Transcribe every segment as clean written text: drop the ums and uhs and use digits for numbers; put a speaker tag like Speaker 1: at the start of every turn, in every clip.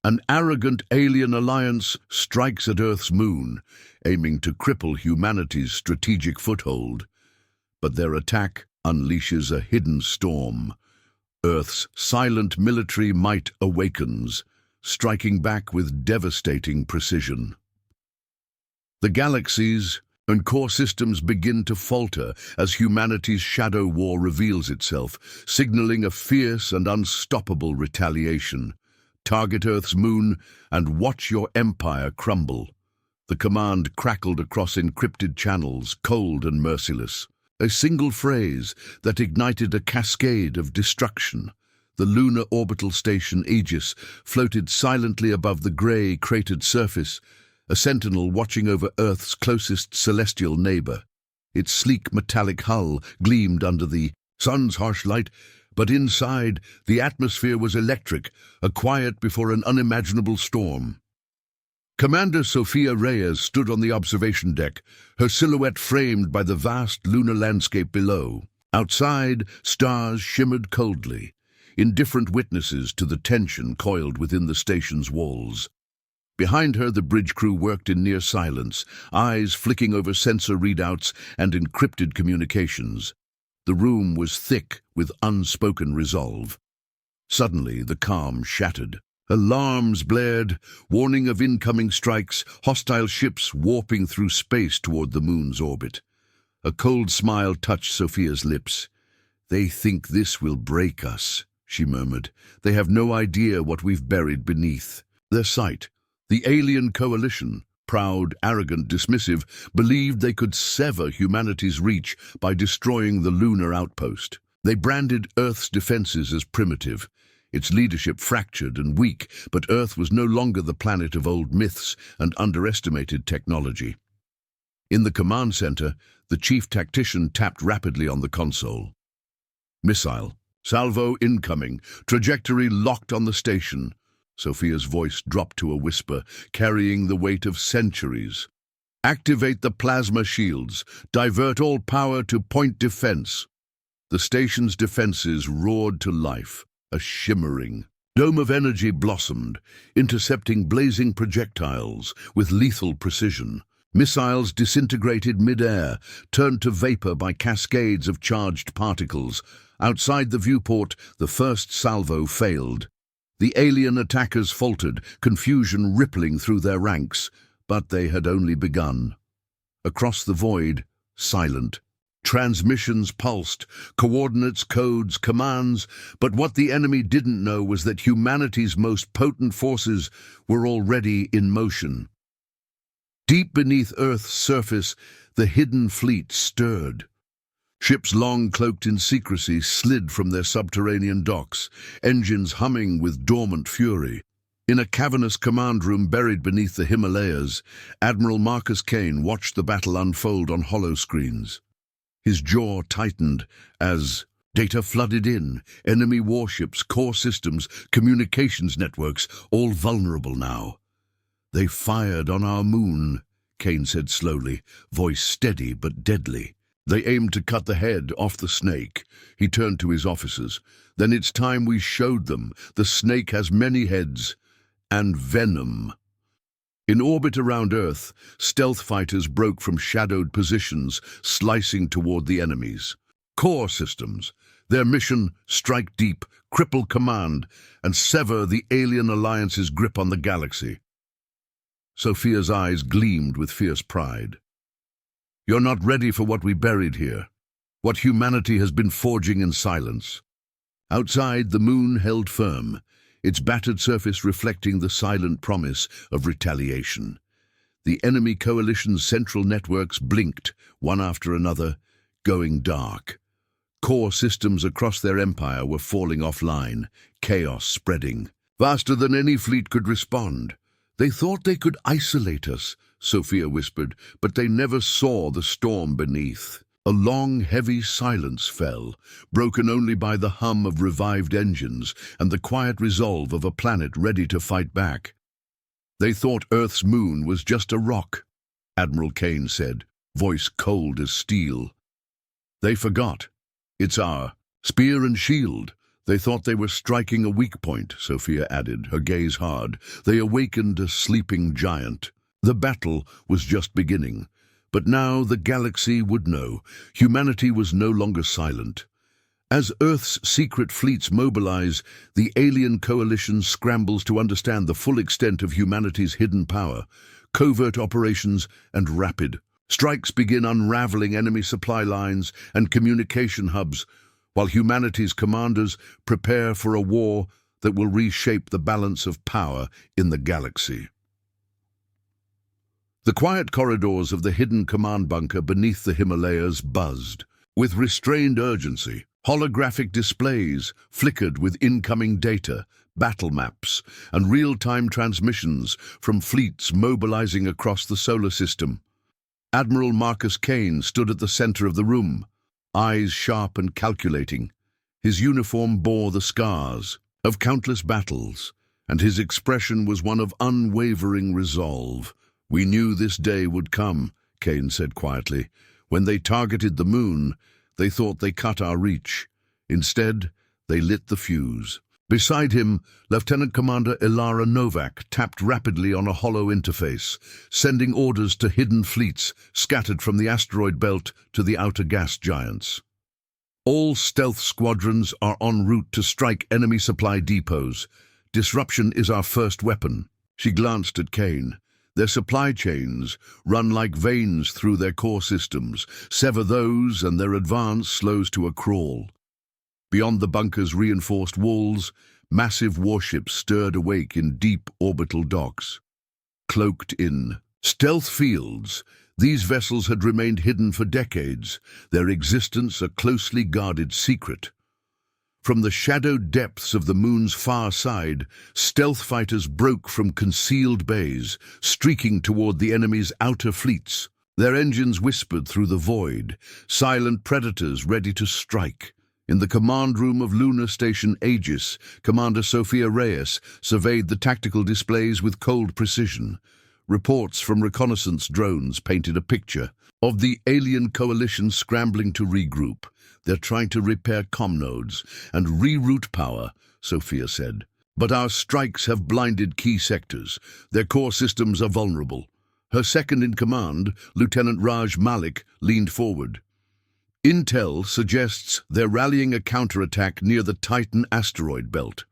Speaker 1: An arrogant alien alliance strikes at Earth's moon, aiming to cripple humanity's strategic foothold. But their attack unleashes a hidden storm. Earth's silent military might awakens, striking back with devastating precision. The galaxies and core systems begin to falter as humanity's shadow war reveals itself, signaling a fierce and unstoppable retaliation. Target Earth's moon and watch your empire crumble. The command crackled across encrypted channels, cold and merciless. A single phrase that ignited a cascade of destruction. The lunar orbital station Aegis floated silently above the grey, cratered surface, a sentinel watching over Earth's closest celestial neighbor. Its sleek metallic hull gleamed under the sun's harsh light, but inside, the atmosphere was electric, a quiet before an unimaginable storm. Commander Sophia Reyes stood on the observation deck, her silhouette framed by the vast lunar landscape below. Outside, stars shimmered coldly, indifferent witnesses to the tension coiled within the station's walls. Behind her, the bridge crew worked in near silence, eyes flicking over sensor readouts and encrypted communications. The room was thick with unspoken resolve. Suddenly, the calm shattered. Alarms blared, warning of incoming strikes, hostile ships warping through space toward the moon's orbit. A cold smile touched Sophia's lips. "They think this will break us," she murmured. "They have no idea what we've buried beneath." Their sight, the alien coalition, proud, arrogant, dismissive, believed they could sever humanity's reach by destroying the lunar outpost. They branded Earth's defenses as primitive, its leadership fractured and weak, but Earth was no longer the planet of old myths and underestimated technology. In the command center, the chief tactician tapped rapidly on the console. "Missile. Salvo incoming. Trajectory locked on the station." Sophia's voice dropped to a whisper, carrying the weight of centuries. "Activate the plasma shields. Divert all power to point defense." The station's defenses roared to life. A shimmering dome of energy blossomed, intercepting blazing projectiles with lethal precision. Missiles disintegrated mid-air, turned to vapor by cascades of charged particles. Outside the viewport, the first salvo failed. The alien attackers faltered, confusion rippling through their ranks, but they had only begun. Across the void, silent. Transmissions pulsed, coordinates, codes, commands, but what the enemy didn't know was that humanity's most potent forces were already in motion. Deep beneath Earth's surface, the hidden fleet stirred. Ships long cloaked in secrecy slid from their subterranean docks, engines humming with dormant fury. In a cavernous command room buried beneath the Himalayas, Admiral Marcus Kane watched the battle unfold on holoscreens. His jaw tightened as data flooded in, enemy warships, core systems, communications networks, all vulnerable now. "They fired on our moon," Kane said slowly, voice steady but deadly. "They aimed to cut the head off the snake." He turned to his officers. "Then it's time we showed them. The snake has many heads and venom." In orbit around Earth, stealth fighters broke from shadowed positions, slicing toward the enemies. Core systems. Their mission, strike deep, cripple command, and sever the alien alliance's grip on the galaxy. Sophia's eyes gleamed with fierce pride. "You're not ready for what we buried here, what humanity has been forging in silence." Outside, the moon held firm, its battered surface reflecting the silent promise of retaliation. The enemy coalition's central networks blinked, one after another, going dark. Core systems across their empire were falling offline, chaos spreading. Faster than any fleet could respond. "They thought they could isolate us," Sophia whispered, "but they never saw the storm beneath." A long, heavy silence fell, broken only by the hum of revived engines and the quiet resolve of a planet ready to fight back. "They thought Earth's moon was just a rock," Admiral Kane said, voice cold as steel. "They forgot. It's our spear and shield, They thought they were striking a weak point, Sophia added, her gaze hard. They awakened a sleeping giant. The battle was just beginning. But now the galaxy would know. Humanity was no longer silent. As Earth's secret fleets mobilize, the alien coalition scrambles to understand the full extent of humanity's hidden power. Covert operations and rapid strikes begin unraveling enemy supply lines and communication hubs, while humanity's commanders prepare for a war that will reshape the balance of power in the galaxy. The quiet corridors of the hidden command bunker beneath the Himalayas buzzed. With restrained urgency, holographic displays flickered with incoming data, battle maps, and real-time transmissions from fleets mobilizing across the solar system. Admiral Marcus Kane stood at the center of the room, eyes sharp and calculating. His uniform bore the scars of countless battles, and his expression was one of unwavering resolve. "We knew this day would come," Kane said quietly. "When they targeted the moon, they thought they cut our reach. Instead, they lit the fuse." Beside him, Lieutenant Commander Ilara Novak tapped rapidly on a hollow interface, sending orders to hidden fleets scattered from the asteroid belt to the outer gas giants. "All stealth squadrons are en route to strike enemy supply depots. Disruption is our first weapon." She glanced at Kane. "Their supply chains run like veins through their core systems. Sever those and their advance slows to a crawl." Beyond the bunker's reinforced walls, massive warships stirred awake in deep orbital docks. Cloaked in stealth fields, these vessels had remained hidden for decades, their existence a closely guarded secret. From the shadowed depths of the moon's far side, stealth fighters broke from concealed bays, streaking toward the enemy's outer fleets. Their engines whispered through the void, silent predators ready to strike. In the command room of Lunar Station Aegis, Commander Sophia Reyes surveyed the tactical displays with cold precision. Reports from reconnaissance drones painted a picture of the alien coalition scrambling to regroup. "They're trying to repair comm nodes and reroute power," Sophia said. "But our strikes have blinded key sectors. Their core systems are vulnerable." Her second-in-command, Lieutenant Raj Malik, leaned forward. "Intel suggests they're rallying a counterattack near the Titan asteroid belt.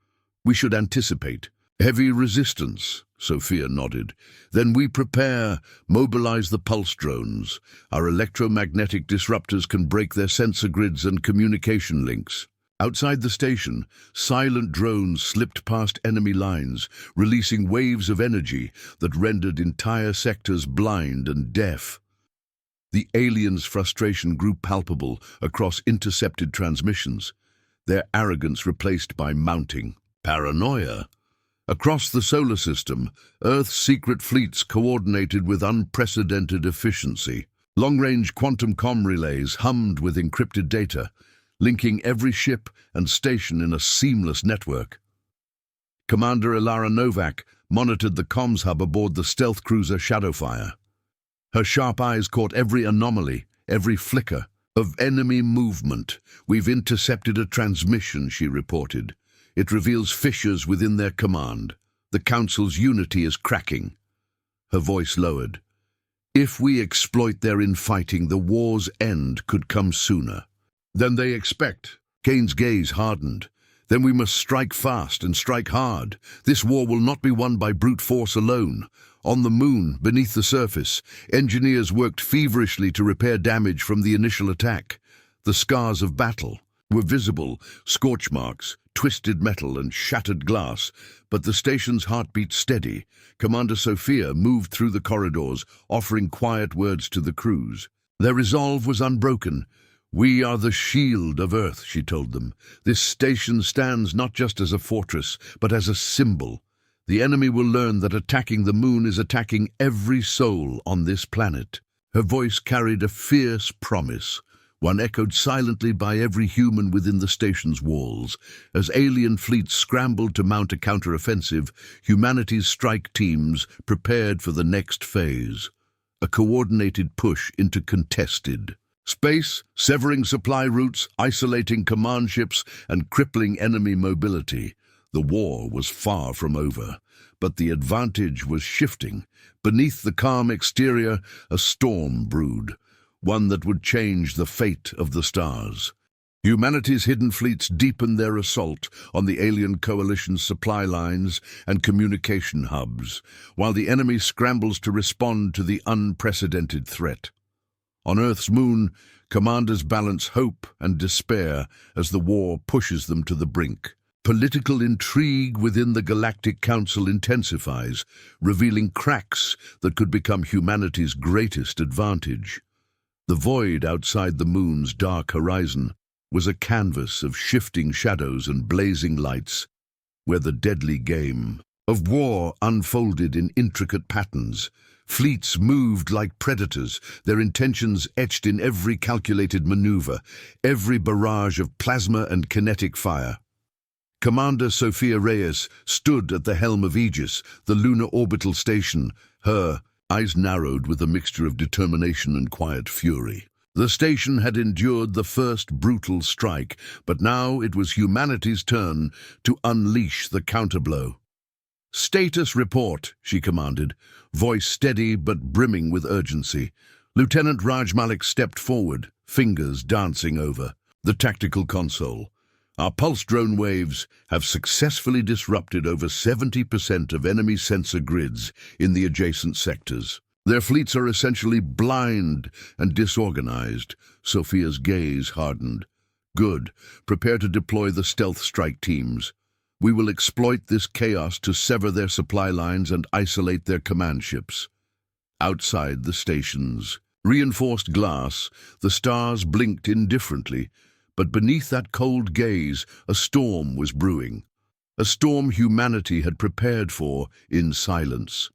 Speaker 1: We should anticipate heavy resistance," Sophia nodded. "Then we prepare, mobilize the pulse drones. Our electromagnetic disruptors can break their sensor grids and communication links." Outside the station, silent drones slipped past enemy lines, releasing waves of energy that rendered entire sectors blind and deaf. The aliens' frustration grew palpable across intercepted transmissions, their arrogance replaced by mounting paranoia. Across the solar system, Earth's secret fleets coordinated with unprecedented efficiency. Long-range quantum comm relays hummed with encrypted data, linking every ship and station in a seamless network. Commander Ilara Novak monitored the comms hub aboard the stealth cruiser Shadowfire. Her sharp eyes caught every anomaly, every flicker of enemy movement. "We've intercepted a transmission," she reported. "It reveals fissures within their command. The Council's unity is cracking." Her voice lowered. "If we exploit their infighting, the war's end could come sooner than they expect." Kane's gaze hardened. "Then we must strike fast and strike hard. This war will not be won by brute force alone." On the moon, beneath the surface, engineers worked feverishly to repair damage from the initial attack. The scars of battle were visible, scorch marks, twisted metal and shattered glass, but the station's heart beat steady. Commander Sophia moved through the corridors, offering quiet words to the crews. Their resolve was unbroken. "We are the shield of Earth," she told them. "This station stands not just as a fortress, but as a symbol. The enemy will learn that attacking the moon is attacking every soul on this planet." Her voice carried a fierce promise, one echoed silently by every human within the station's walls. As alien fleets scrambled to mount a counteroffensive, humanity's strike teams prepared for the next phase, a coordinated push into contested Space, severing supply routes, isolating command ships, and crippling enemy mobility. The war was far from over, but the advantage was shifting. Beneath the calm exterior, a storm brewed, one that would change the fate of the stars. Humanity's hidden fleets deepened their assault on the alien coalition's supply lines and communication hubs, while the enemy scrambles to respond to the unprecedented threat. On Earth's moon, commanders balance hope and despair as the war pushes them to the brink. Political intrigue within the Galactic Council intensifies, revealing cracks that could become humanity's greatest advantage. The void outside the moon's dark horizon was a canvas of shifting shadows and blazing lights, where the deadly game of war unfolded in intricate patterns. Fleets moved like predators, their intentions etched in every calculated maneuver, every barrage of plasma and kinetic fire. Commander Sophia Reyes stood at the helm of Aegis, the lunar orbital station, her eyes narrowed with a mixture of determination and quiet fury. The station had endured the first brutal strike, but now it was humanity's turn to unleash the counterblow. "Status report," she commanded, voice steady but brimming with urgency. Lieutenant Raj Malik stepped forward, fingers dancing over the tactical console. "Our pulse drone waves have successfully disrupted over 70% of enemy sensor grids in the adjacent sectors. Their fleets are essentially blind and disorganized." Sophia's gaze hardened. "Good. Prepare to deploy the stealth strike teams. We will exploit this chaos to sever their supply lines and isolate their command ships." Outside the station's reinforced glass, the stars blinked indifferently, but beneath that cold gaze, a storm was brewing. A storm humanity had prepared for in silence.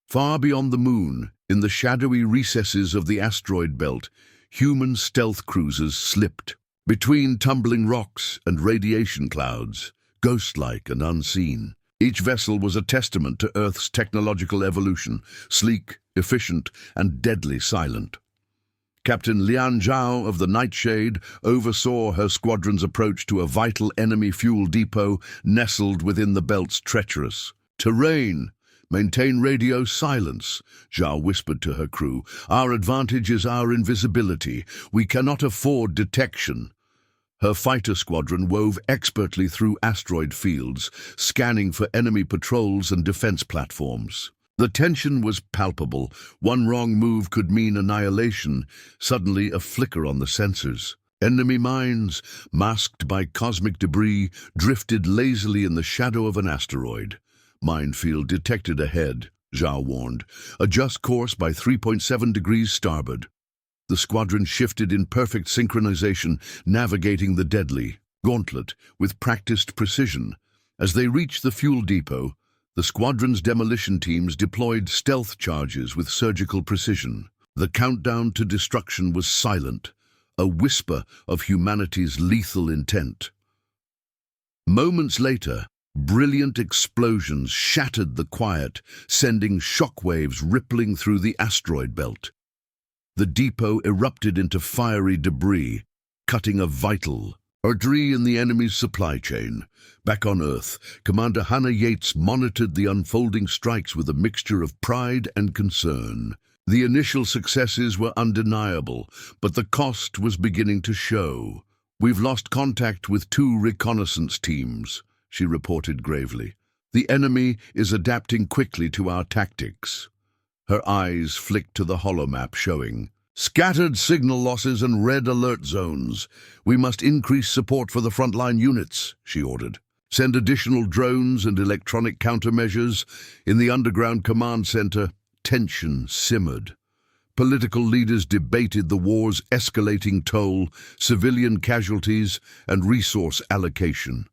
Speaker 1: Far beyond the moon, in the shadowy recesses of the asteroid belt, human stealth cruisers slipped between tumbling rocks and radiation clouds, ghost-like and unseen. Each vessel was a testament to Earth's technological evolution, sleek, efficient, and deadly silent. Captain Lian Zhao of the Nightshade oversaw her squadron's approach to a vital enemy fuel depot nestled within the belt's treacherous terrain. "Maintain radio silence," Zhao whispered to her crew. "Our advantage is our invisibility. We cannot afford detection." Her fighter squadron wove expertly through asteroid fields, scanning for enemy patrols and defense platforms. The tension was palpable. One wrong move could mean annihilation. Suddenly, a flicker on the sensors. Enemy mines, masked by cosmic debris, drifted lazily in the shadow of an asteroid. "Minefield detected ahead," Zhao warned. "Adjust course by 3.7 degrees starboard." The squadron shifted in perfect synchronization, navigating the deadly gauntlet with practiced precision. As they reached the fuel depot, the squadron's demolition teams deployed stealth charges with surgical precision. The countdown to destruction was silent, a whisper of humanity's lethal intent. Moments later, brilliant explosions shattered the quiet, sending shockwaves rippling through the asteroid belt. The depot erupted into fiery debris, cutting a vital artery in the enemy's supply chain. Back on Earth, Commander Hannah Yates monitored the unfolding strikes with a mixture of pride and concern. The initial successes were undeniable, but the cost was beginning to show. "We've lost contact with 2 reconnaissance teams," she reported gravely. "The enemy is adapting quickly to our tactics." Her eyes flicked to the holomap showing scattered signal losses and red alert zones. "We must increase support for the frontline units," she ordered. "Send additional drones and electronic countermeasures." In the underground command center, tension simmered. Political leaders debated the war's escalating toll, civilian casualties, and resource allocation.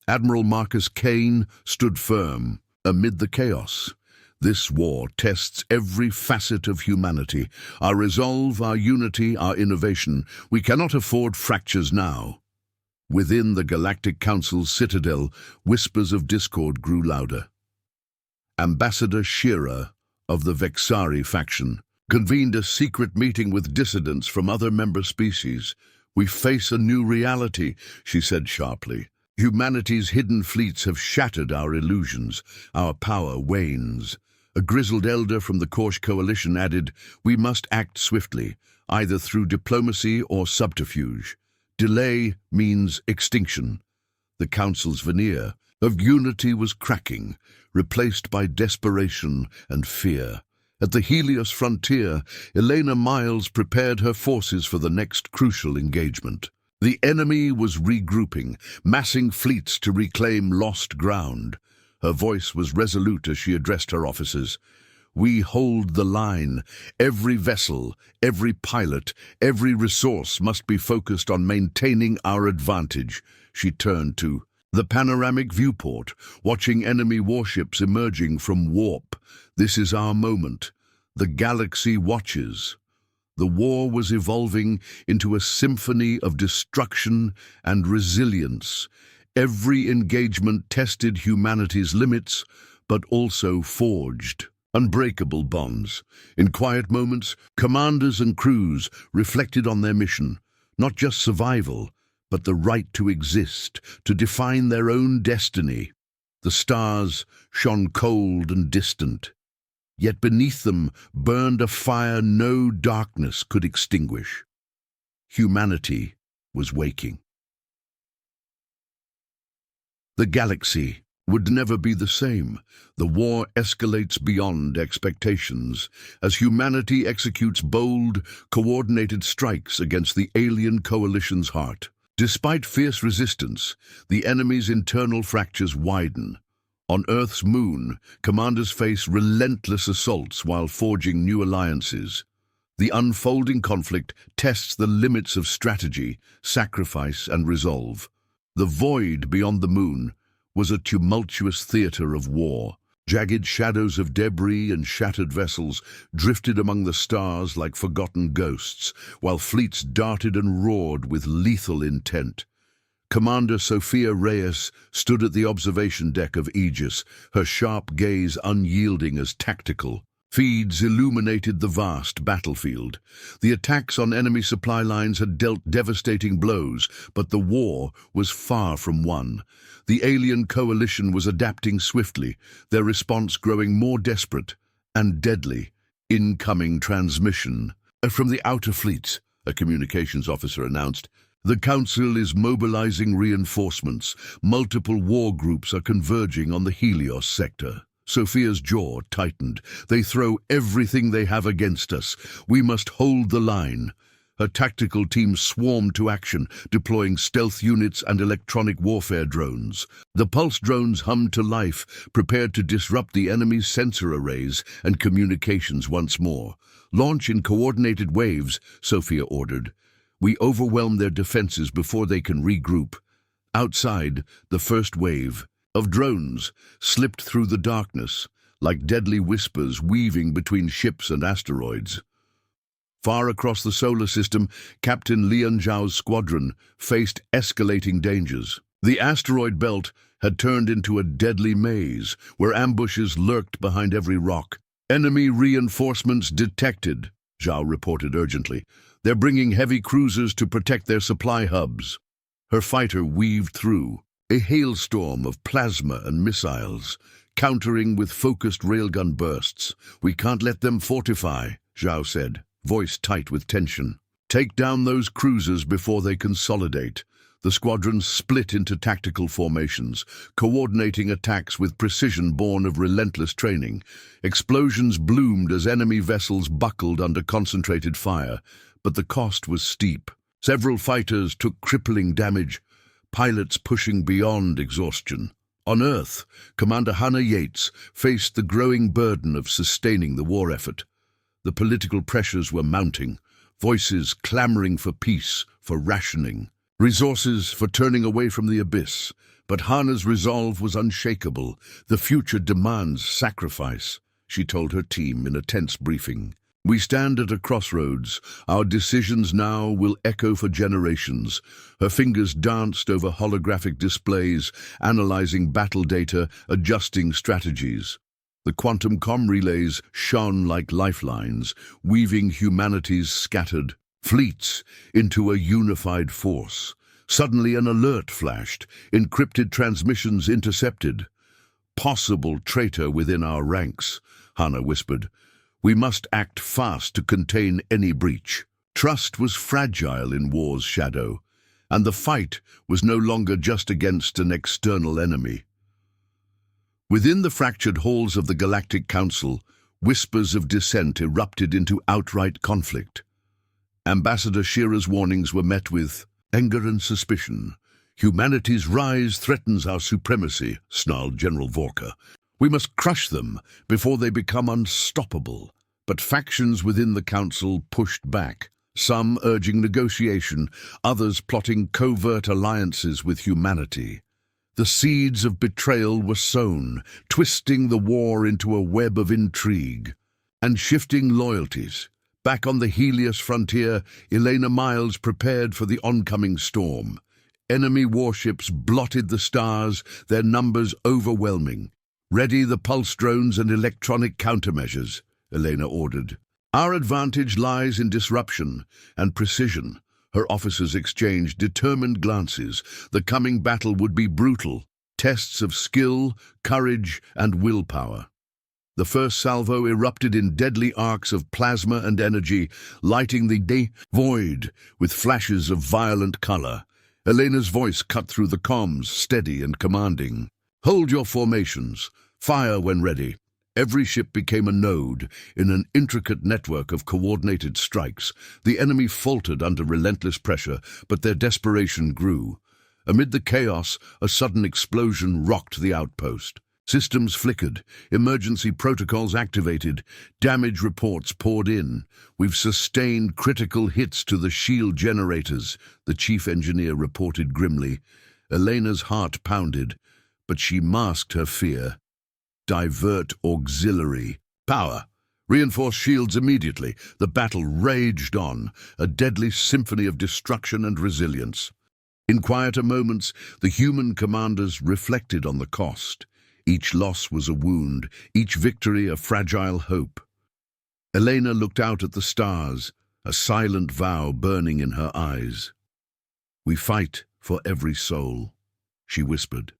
Speaker 1: Admiral Marcus Kane stood firm amid the chaos. "This war tests every facet of humanity, our resolve, our unity, our innovation. We cannot afford fractures now." Within the Galactic Council's citadel, whispers of discord grew louder. Ambassador Shira of the Vexari faction convened a secret meeting with dissidents from other member species. "We face a new reality," she said sharply. "Humanity's hidden fleets have shattered our illusions. Our power wanes." A grizzled elder from the Korsh coalition added, "We must act swiftly, either through diplomacy or subterfuge. Delay means extinction." The Council's veneer of unity was cracking, replaced by desperation and fear. At the Helios frontier, Elena Miles prepared her forces for the next crucial engagement. The enemy was regrouping, massing fleets to reclaim lost ground. Her voice was resolute as she addressed her officers. "We hold the line. Every vessel, every pilot, every resource must be focused on maintaining our advantage." She turned to the panoramic viewport, watching enemy warships emerging from warp. "This is our moment. The galaxy watches." The war was evolving into a symphony of destruction and resilience. Every engagement tested humanity's limits, but also forged unbreakable bonds. In quiet moments, commanders and crews reflected on their mission, not just survival, but the right to exist, to define their own destiny. The stars shone cold and distant, yet beneath them burned a fire no darkness could extinguish. Humanity was waking. The galaxy would never be the same. The war escalates beyond expectations as humanity executes bold, coordinated strikes against the alien coalition's heart. Despite fierce resistance, the enemy's internal fractures widen. On Earth's moon, commanders face relentless assaults while forging new alliances. The unfolding conflict tests the limits of strategy, sacrifice, and resolve. The void beyond the moon was a tumultuous theater of war. Jagged shadows of debris and shattered vessels drifted among the stars like forgotten ghosts, while fleets darted and roared with lethal intent. Commander Sophia Reyes stood at the observation deck of Aegis, her sharp gaze unyielding as tactical. Feeds illuminated the vast battlefield. The attacks on enemy supply lines had dealt devastating blows, but the war was far from won. The alien coalition was adapting swiftly, their response growing more desperate and deadly. "Incoming transmission from the outer fleets," a communications officer announced. "The Council is mobilizing reinforcements. Multiple war groups are converging on the Helios sector." Sophia's jaw tightened. "They throw everything they have against us. We must hold the line." Her tactical team swarmed to action, deploying stealth units and electronic warfare drones. The pulse drones hummed to life, prepared to disrupt the enemy's sensor arrays and communications once more. "Launch in coordinated waves," Sophia ordered. "We overwhelm their defenses before they can regroup." Outside, the first wave of drones slipped through the darkness, like deadly whispers weaving between ships and asteroids. Far across the solar system, Captain Lian Zhao's squadron faced escalating dangers. The asteroid belt had turned into a deadly maze, where ambushes lurked behind every rock. "Enemy reinforcements detected," Zhao reported urgently. "They're bringing heavy cruisers to protect their supply hubs." Her fighter weaved through a hailstorm of plasma and missiles, countering with focused railgun bursts. "We can't let them fortify," Zhao said, voice tight with tension. "Take down those cruisers before they consolidate." The squadron split into tactical formations, coordinating attacks with precision born of relentless training. Explosions bloomed as enemy vessels buckled under concentrated fire, but the cost was steep. Several fighters took crippling damage, pilots pushing beyond exhaustion. On Earth, Commander Hannah Yates faced the growing burden of sustaining the war effort. The political pressures were mounting, voices clamoring for peace, for rationing, resources for turning away from the abyss. But Hannah's resolve was unshakable. "The future demands sacrifice," she told her team in a tense briefing. "We stand at a crossroads. Our decisions now will echo for generations." Her fingers danced over holographic displays, analyzing battle data, adjusting strategies. The quantum com relays shone like lifelines, weaving humanity's scattered fleets into a unified force. Suddenly an alert flashed, encrypted transmissions intercepted. "Possible traitor within our ranks," Hannah whispered. "We must act fast to contain any breach." Trust was fragile in war's shadow, and the fight was no longer just against an external enemy. Within the fractured halls of the Galactic Council, whispers of dissent erupted into outright conflict. Ambassador Shearer's warnings were met with anger and suspicion. "Humanity's rise threatens our supremacy," snarled General Vorka. "We must crush them before they become unstoppable." But factions within the Council pushed back, some urging negotiation, others plotting covert alliances with humanity. The seeds of betrayal were sown, twisting the war into a web of intrigue and shifting loyalties. Back on the Helios frontier, Elena Miles prepared for the oncoming storm. Enemy warships blotted the stars, their numbers overwhelming. "Ready the pulse drones and electronic countermeasures," Elena ordered. "Our advantage lies in disruption and precision." Her officers exchanged determined glances. The coming battle would be brutal, tests of skill, courage, and willpower. The first salvo erupted in deadly arcs of plasma and energy, lighting the void with flashes of violent color. Elena's voice cut through the comms, steady and commanding. "Hold your formations. Fire when ready." Every ship became a node in an intricate network of coordinated strikes. The enemy faltered under relentless pressure, but their desperation grew. Amid the chaos, a sudden explosion rocked the outpost. Systems flickered, emergency protocols activated, damage reports poured in. "We've sustained critical hits to the shield generators," the chief engineer reported grimly. Elena's heart pounded, but she masked her fear. "Divert auxiliary power. Reinforce shields immediately." The battle raged on, a deadly symphony of destruction and resilience. In quieter moments, the human commanders reflected on the cost. Each loss was a wound, each victory a fragile hope. Elena looked out at the stars, a silent vow burning in her eyes. "We fight for every soul," she whispered.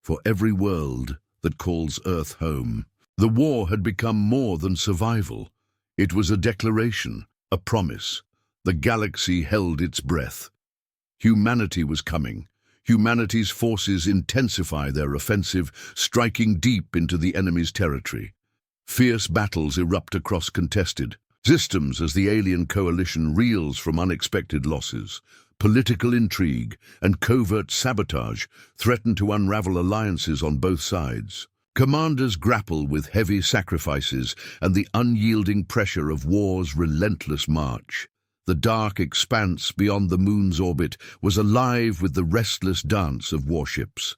Speaker 1: "For every world that calls Earth home." The war had become more than survival. It was a declaration, a promise. The galaxy held its breath. Humanity was coming. Humanity's forces intensify their offensive, striking deep into the enemy's territory. Fierce battles erupt across contested systems as the alien coalition reels from unexpected losses. Political intrigue and covert sabotage threaten to unravel alliances on both sides. Commanders grapple with heavy sacrifices and the unyielding pressure of war's relentless march. The dark expanse beyond the moon's orbit was alive with the restless dance of warships.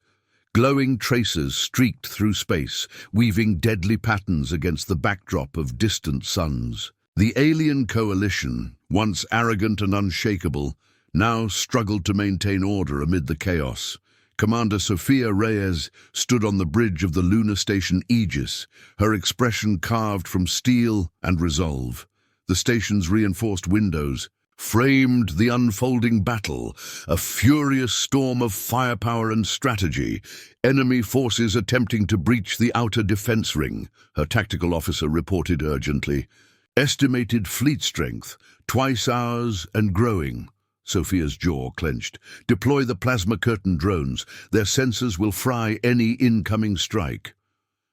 Speaker 1: Glowing tracers streaked through space, weaving deadly patterns against the backdrop of distant suns. The alien coalition, once arrogant and unshakable, now struggled to maintain order amid the chaos. Commander Sofia Reyes stood on the bridge of the lunar station Aegis, her expression carved from steel and resolve. The station's reinforced windows framed the unfolding battle, a furious storm of firepower and strategy, enemy forces attempting to breach the outer defense ring, her tactical officer reported urgently. "Estimated fleet strength, twice ours and growing." Sophia's jaw clenched. "Deploy the plasma curtain drones. Their sensors will fry any incoming strike."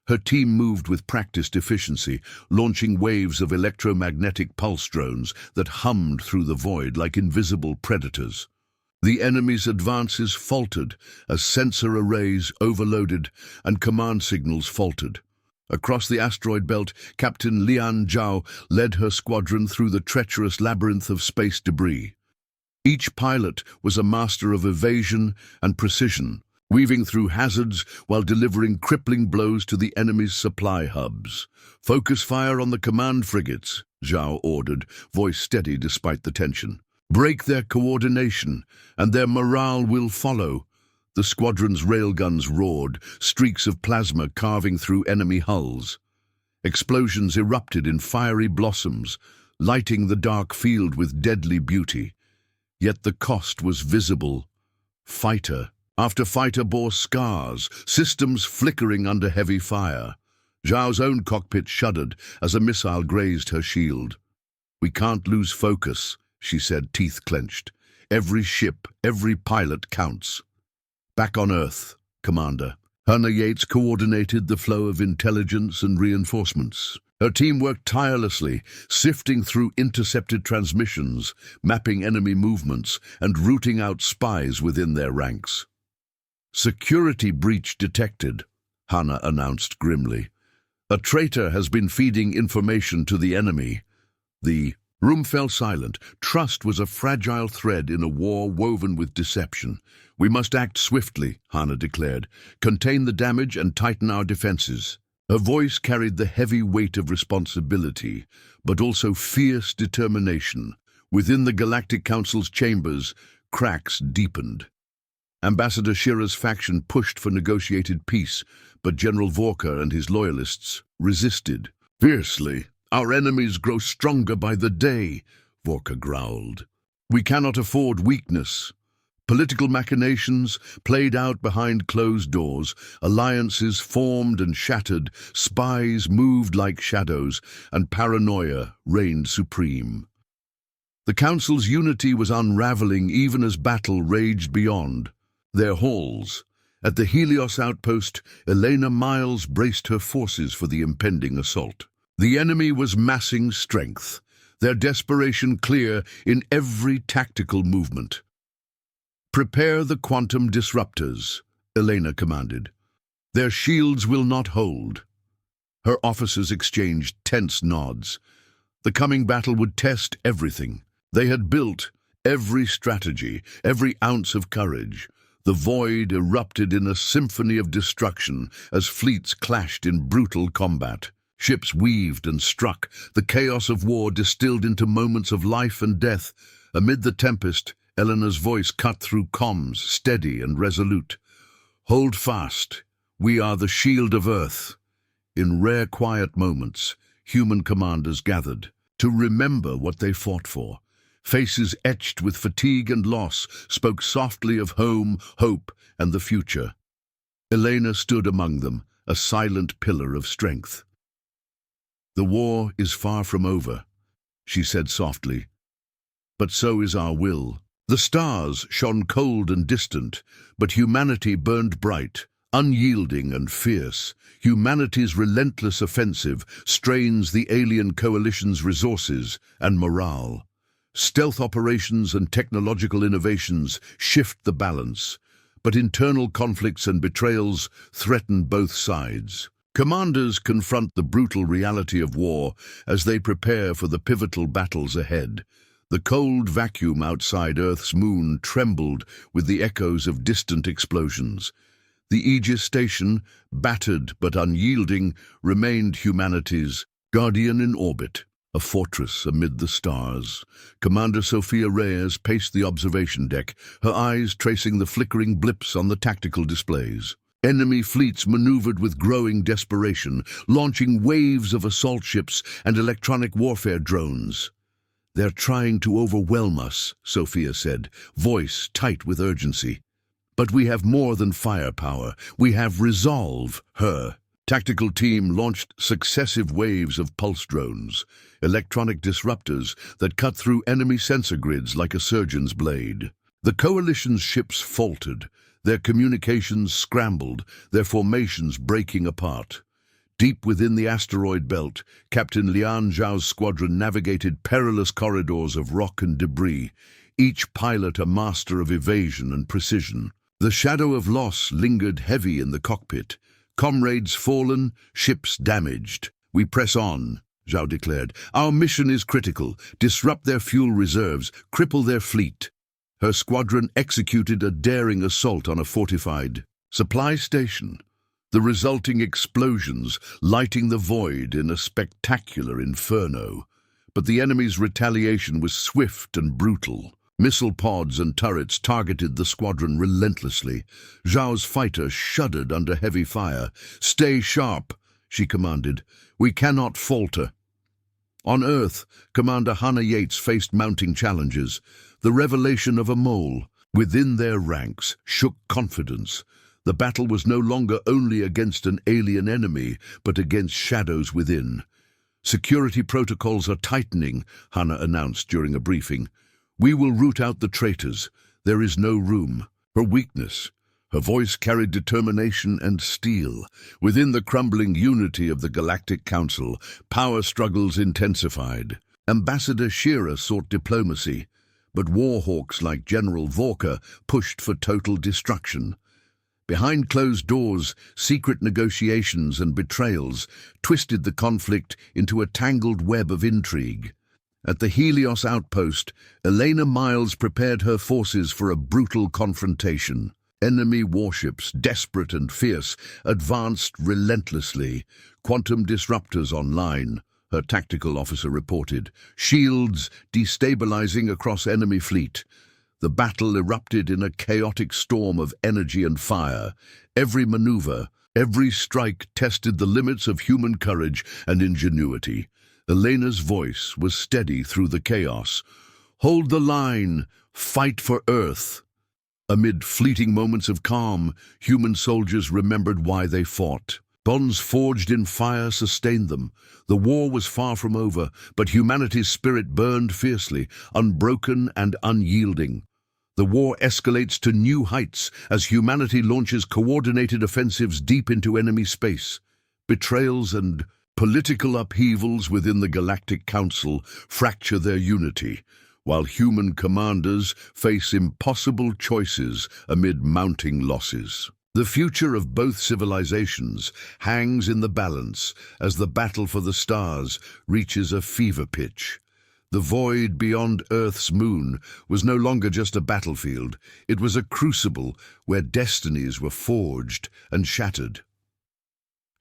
Speaker 1: Her team moved with practiced efficiency, launching waves of electromagnetic pulse drones that hummed through the void like invisible predators. The enemy's advances faltered as sensor arrays overloaded and command signals faltered. Across the asteroid belt, Captain Lian Zhao led her squadron through the treacherous labyrinth of space debris. Each pilot was a master of evasion and precision, weaving through hazards while delivering crippling blows to the enemy's supply hubs. "Focus fire on the command frigates," Zhao ordered, voice steady despite the tension. "Break their coordination, and their morale will follow." The squadron's railguns roared, streaks of plasma carving through enemy hulls. Explosions erupted in fiery blossoms, lighting the dark field with deadly beauty. Yet the cost was visible. Fighter after fighter bore scars, systems flickering under heavy fire. Zhao's own cockpit shuddered as a missile grazed her shield. "We can't lose focus," she said, teeth clenched. "Every ship, every pilot counts." "Back on Earth, Commander." Hannah Yates coordinated the flow of intelligence and reinforcements. Her team worked tirelessly, sifting through intercepted transmissions, mapping enemy movements, and rooting out spies within their ranks. "Security breach detected," Hannah announced grimly. "A traitor has been feeding information to the enemy." The room fell silent. Trust was a fragile thread in a war woven with deception. "We must act swiftly," Hannah declared. "Contain the damage and tighten our defenses." Her voice carried the heavy weight of responsibility, but also fierce determination. Within the Galactic Council's chambers, cracks deepened. Ambassador Shira's faction pushed for negotiated peace, but General Vorka and his loyalists resisted. "Fiercely, our enemies grow stronger by the day," Vorka growled. "We cannot afford weakness." Political machinations played out behind closed doors, alliances formed and shattered, spies moved like shadows, and paranoia reigned supreme. The Council's unity was unraveling even as battle raged beyond their halls. At the Helios outpost, Elena Miles braced her forces for the impending assault. The enemy was massing strength, their desperation clear in every tactical movement. "Prepare the quantum disruptors," Elena commanded. "Their shields will not hold." Her officers exchanged tense nods. The coming battle would test everything. They had built every strategy, every ounce of courage. The void erupted in a symphony of destruction as fleets clashed in brutal combat. Ships weaved and struck, the chaos of war distilled into moments of life and death. Amid the tempest, Eleanor's voice cut through comms, steady and resolute. "Hold fast. We are the shield of Earth." In rare quiet moments, human commanders gathered to remember what they fought for. Faces etched with fatigue and loss spoke softly of home, hope, and the future. Elena stood among them, a silent pillar of strength. "The war is far from over," she said softly, "but so is our will." The stars shone cold and distant, but humanity burned bright, unyielding and fierce. Humanity's relentless offensive strains the alien coalition's resources and morale. Stealth operations and technological innovations shift the balance, but internal conflicts and betrayals threaten both sides. Commanders confront the brutal reality of war as they prepare for the pivotal battles ahead. The cold vacuum outside Earth's moon trembled with the echoes of distant explosions. The Aegis station, battered but unyielding, remained humanity's guardian in orbit, a fortress amid the stars. Commander Sophia Reyes paced the observation deck, her eyes tracing the flickering blips on the tactical displays. Enemy fleets maneuvered with growing desperation, launching waves of assault ships and electronic warfare drones. "They're trying to overwhelm us," Sophia said, voice tight with urgency. "But we have more than firepower. We have resolve." Her tactical team launched successive waves of pulse drones, electronic disruptors that cut through enemy sensor grids like a surgeon's blade. The coalition's ships faltered, their communications scrambled, their formations breaking apart. Deep within the asteroid belt, Captain Lian Zhao's squadron navigated perilous corridors of rock and debris, each pilot a master of evasion and precision. The shadow of loss lingered heavy in the cockpit. Comrades fallen, ships damaged. "We press on," Zhao declared. "Our mission is critical. Disrupt their fuel reserves, cripple their fleet." Her squadron executed a daring assault on a fortified supply station, the resulting explosions lighting the void in a spectacular inferno. But the enemy's retaliation was swift and brutal. Missile pods and turrets targeted the squadron relentlessly. Zhao's fighter shuddered under heavy fire. "Stay sharp," she commanded. "We cannot falter." On Earth, Commander Hannah Yates faced mounting challenges. The revelation of a mole within their ranks shook confidence. The battle was no longer only against an alien enemy, but against shadows within. "Security protocols are tightening," Hannah announced during a briefing. "We will root out the traitors. There is no room for weakness." Her voice carried determination and steel. Within the crumbling unity of the Galactic Council, power struggles intensified. Ambassador Shearer sought diplomacy, but warhawks like General Vorka pushed for total destruction. Behind closed doors, secret negotiations and betrayals twisted the conflict into a tangled web of intrigue. At the Helios outpost, Elena Miles prepared her forces for a brutal confrontation. Enemy warships, desperate and fierce, advanced relentlessly. "Quantum disruptors online," her tactical officer reported. "Shields destabilizing across enemy fleet." The battle erupted in a chaotic storm of energy and fire. Every maneuver, every strike tested the limits of human courage and ingenuity. Elena's voice was steady through the chaos. "Hold the line! Fight for Earth!" Amid fleeting moments of calm, human soldiers remembered why they fought. Bonds forged in fire sustained them. The war was far from over, but humanity's spirit burned fiercely, unbroken and unyielding. The war escalates to new heights as humanity launches coordinated offensives deep into enemy space. Betrayals and political upheavals within the Galactic Council fracture their unity, while human commanders face impossible choices amid mounting losses. The future of both civilizations hangs in the balance as the battle for the stars reaches a fever pitch. The void beyond Earth's moon was no longer just a battlefield. It was a crucible where destinies were forged and shattered.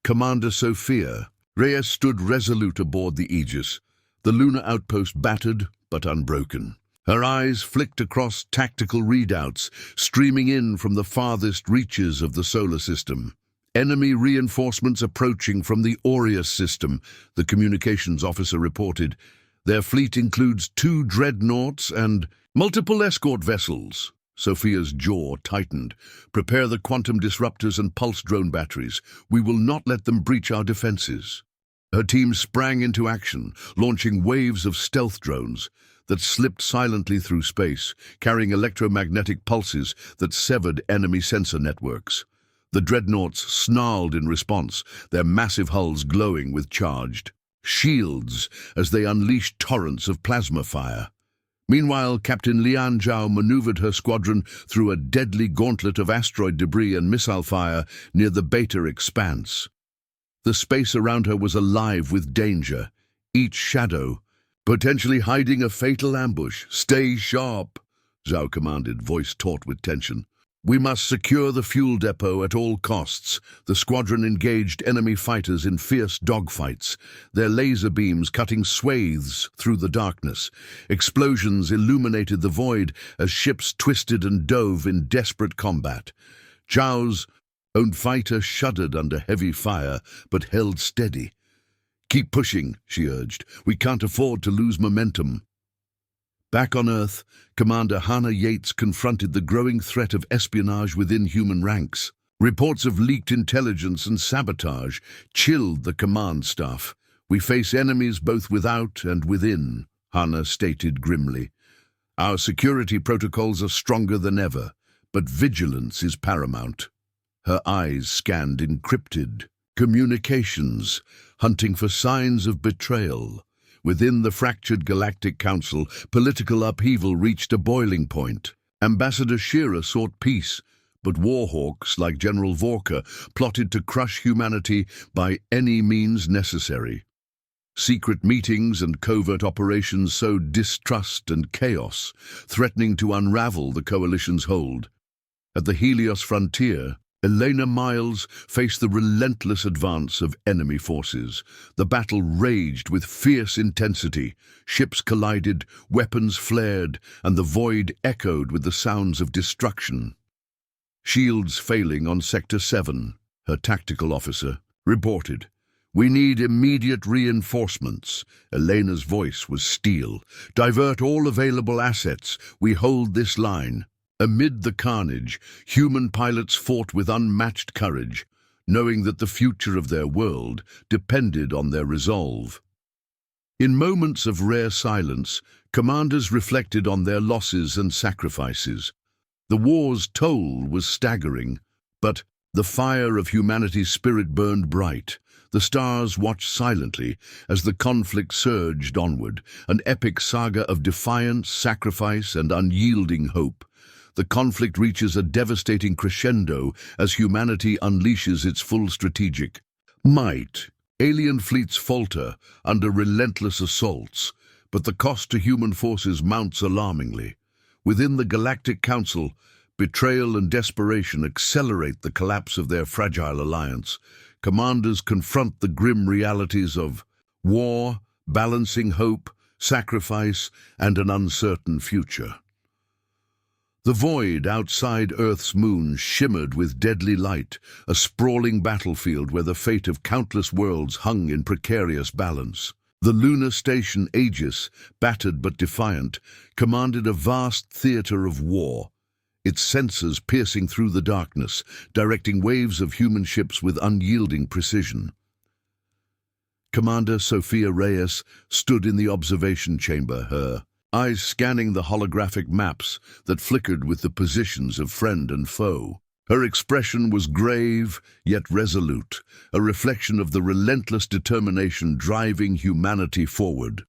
Speaker 1: Commander Sophia Reyes stood resolute aboard the Aegis, the lunar outpost battered but unbroken. Her eyes flicked across tactical readouts, streaming in from the farthest reaches of the solar system. "Enemy reinforcements approaching from the Aureus system," the communications officer reported. "Their fleet includes 2 dreadnoughts and multiple escort vessels." Sophia's jaw tightened. "Prepare the quantum disruptors and pulse drone batteries. We will not let them breach our defenses." Her team sprang into action, launching waves of stealth drones that slipped silently through space, carrying electromagnetic pulses that severed enemy sensor networks. The dreadnoughts snarled in response, their massive hulls glowing with charged shields as they unleashed torrents of plasma fire. Meanwhile, Captain Lian Zhao maneuvered her squadron through a deadly gauntlet of asteroid debris and missile fire near the Beta Expanse. The space around her was alive with danger, each shadow potentially hiding a fatal ambush. "Stay sharp," Zhao commanded, voice taut with tension. "We must secure the fuel depot at all costs." The squadron engaged enemy fighters in fierce dogfights, their laser beams cutting swathes through the darkness. Explosions illuminated the void as ships twisted and dove in desperate combat. Zhao's own fighter shuddered under heavy fire, but held steady. "Keep pushing," she urged. "We can't afford to lose momentum." Back on Earth, Commander Hannah Yates confronted the growing threat of espionage within human ranks. Reports of leaked intelligence and sabotage chilled the command staff. "We face enemies both without and within," Hannah stated grimly. "Our security protocols are stronger than ever, but vigilance is paramount." Her eyes scanned encrypted communications, hunting for signs of betrayal. Within the fractured Galactic Council, political upheaval reached a boiling point. Ambassador Shearer sought peace, but warhawks like General Vorka plotted to crush humanity by any means necessary. Secret meetings and covert operations sowed distrust and chaos, threatening to unravel the coalition's hold. At the Helios frontier, Elena Miles faced the relentless advance of enemy forces. The battle raged with fierce intensity. Ships collided, weapons flared, and the void echoed with the sounds of destruction. Shields failing on Sector 7, her tactical officer reported. "We need immediate reinforcements." Elena's voice was steel. "Divert all available assets. We hold this line." Amid the carnage, human pilots fought with unmatched courage, knowing that the future of their world depended on their resolve. In moments of rare silence, commanders reflected on their losses and sacrifices. The war's toll was staggering, but the fire of humanity's spirit burned bright. The stars watched silently as the conflict surged onward, an epic saga of defiance, sacrifice, and unyielding hope. The conflict reaches a devastating crescendo as humanity unleashes its full strategic might. Alien fleets falter under relentless assaults, but the cost to human forces mounts alarmingly. Within the Galactic Council, betrayal and desperation accelerate the collapse of their fragile alliance. Commanders confront the grim realities of war, balancing hope, sacrifice, and an uncertain future. The void outside Earth's moon shimmered with deadly light, a sprawling battlefield where the fate of countless worlds hung in precarious balance. The lunar station Aegis, battered but defiant, commanded a vast theater of war, its sensors piercing through the darkness, directing waves of human ships with unyielding precision. Commander Sophia Reyes stood in the observation chamber, her eyes scanning the holographic maps that flickered with the positions of friend and foe. Her expression was grave, yet resolute, a reflection of the relentless determination driving humanity forward.